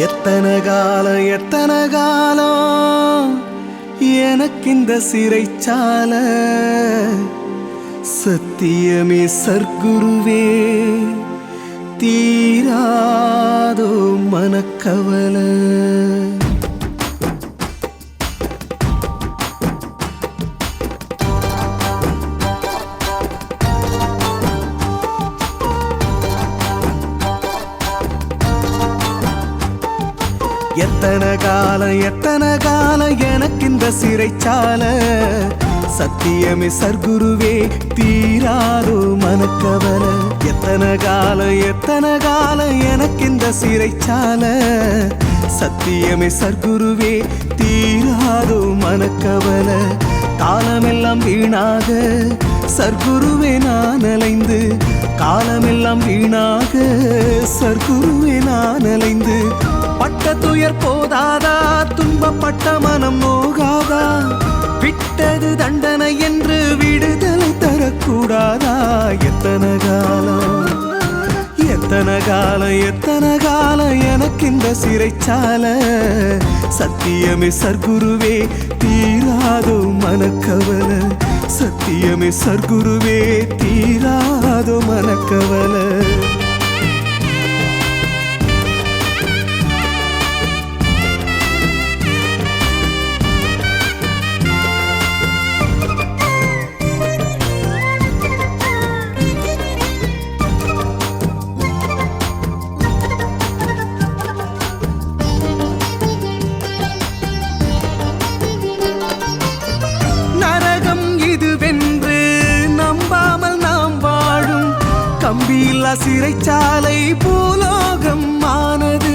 எத்தனை காலம் எனக்கிந்த சிறைச்சால சத்தியமே சர்க்குருவே தீராதோ மனக்கவலை. எத்தனை காலம் எனக்கிந்த சிறைச்சால சத்தியமே சர்க்குருவே தீராதோ மனக்கவலை. எத்தனை காலம் எனக்கிந்த சிறைச்சால சத்தியமே சர்க்குருவே தீராதோ மனக்கவலை. காலமெல்லாம் வீணாக சர்க்குருவே நான் அலைந்து, காலமெல்லாம் வீணாக சர்க்குருவே நான் அலைந்து, பட்ட துயர் போதாதா துன்பப்பட்ட மனம் நோகாதா, விட்டது தண்டனை என்று விடுதலை தரக்கூடாதா. எத்தனை காலம் எனக்கிந்த சிறைச்சால சத்தியமே சர்க்குருவே தீராதோ மனக்கவலை. சத்தியமே சர்க்குருவே தீராதோ மனக்கவலை. கம்பியில்லா சிறைச்சாலை பூலோகம் ஆனது.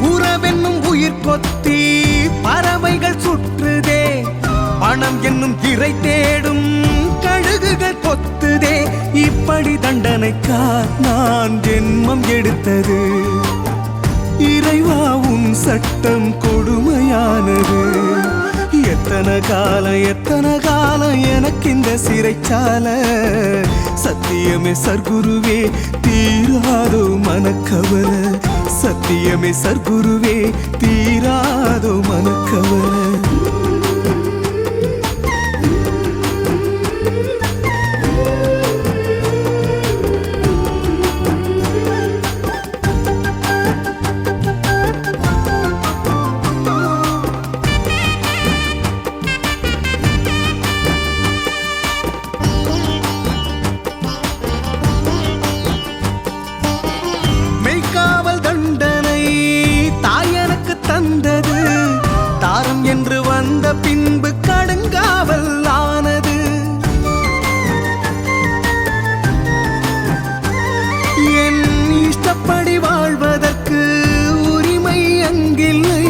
உறவென்னும் உயிர் கொத்தி பறவைகள் சுற்றுதே, பணம் என்னும் இறை தேடும் கழுகுகள் கொத்துதே. இப்படி தண்டனைக்கா நான் ஜென்மம் எடுத்தது, இறைவா உன் சட்டம் கொடுமையானது. எத்தனை காலம் எனக்கிந்த சிறைச்சால சத்தியமே சர்க்குருவே தீராதோ மனக்கவலை. சத்தியமே சர்க்குருவே தீராதோ மனக்கவலை. தந்தது தாரம் என்று வந்த பின்பு கடுங்காவல் ஆனது. என் இஷ்டப்படி வாழ்வதற்கு உரிமை அங்கில்லை,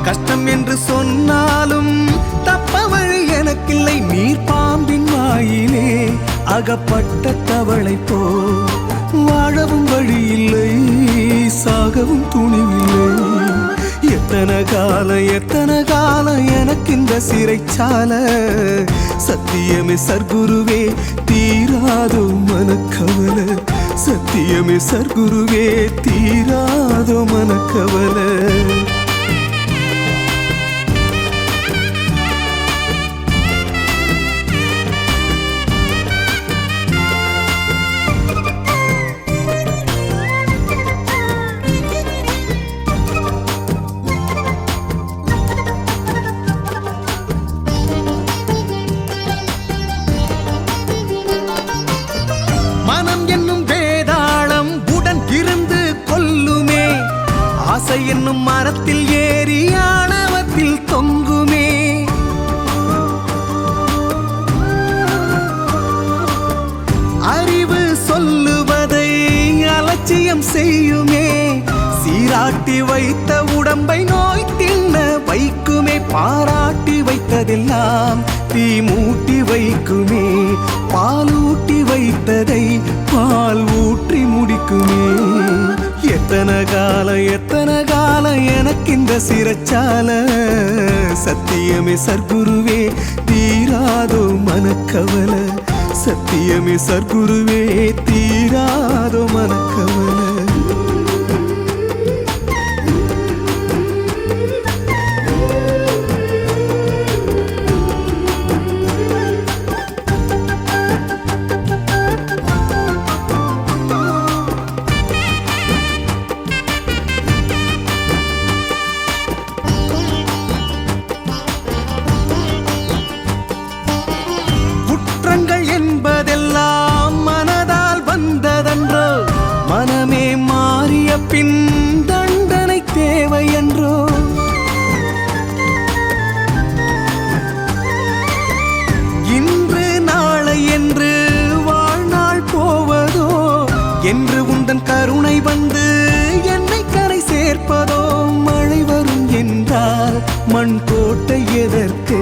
கஷ்டம் என்று சொன்னாலும் தப்ப வழி எனக்கில்லை. நீர் பாம்பின் வாயிலே அகப்பட்ட தவளை போ வாழவும் வழி இல்லை, சாகவும் துணிவில்லை. எத்தனை காலம் எனக்கிந்த சிறைச்சால சத்தியமே சர்க்குருவே தீராதோ மனக்கவலை. சத்தியமே சர்க்குருவே தீராதோ மனக்கவலை. ஆசை என்னும் மரத்தில் ஏறி ஆணவத்தில் தொங்குமே, அறிவு சொல்லுவதை அலட்சியம் செய்யுமே, சீராட்டி வைத்த உடம்பை நோய் தின்ன வைக்குமே, பாராட்டி வைத்ததெல்லாம் தீ மூட்டி வைக்குமே, பாலூட்டி வைத்ததை பால் ஊற்றி முடிக்குமே. எத்தனை காலம் எனக்கிந்த சிறைச்சால சத்தியமே சர்க்குருவே தீராதோ மனக்கவலை. சத்தியமே சர்க்குருவே தீராதோ மனக்கவலை. குற்றங்கள் என்பதெல்லாம் மனதால் வந்ததன்றோ, மனமே மாறிய பின் தண்டனை தேவை என்றோ. இன்று நாளை என்று வாழ்நாள் போவதோ, என்று உந்தன் கருணை வந்து என்னை கரை சேர்ப்பதோ. மழை வரும் என்றால் மண் கோட்டை எதற்கு,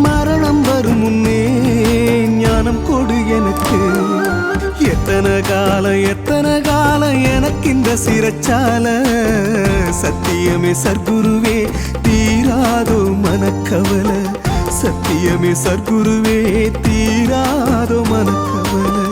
மரணம் வரும் முன்னே ஞானம் கொடு எனக்கு. எத்தனை காலம் எனக்கு இந்த சிறைச்சால. சத்தியமே சர்க்குருவே தீராதோ மனக்கவலை. சத்தியமே சர்க்குருவே தீராதோ மனக்கவலை.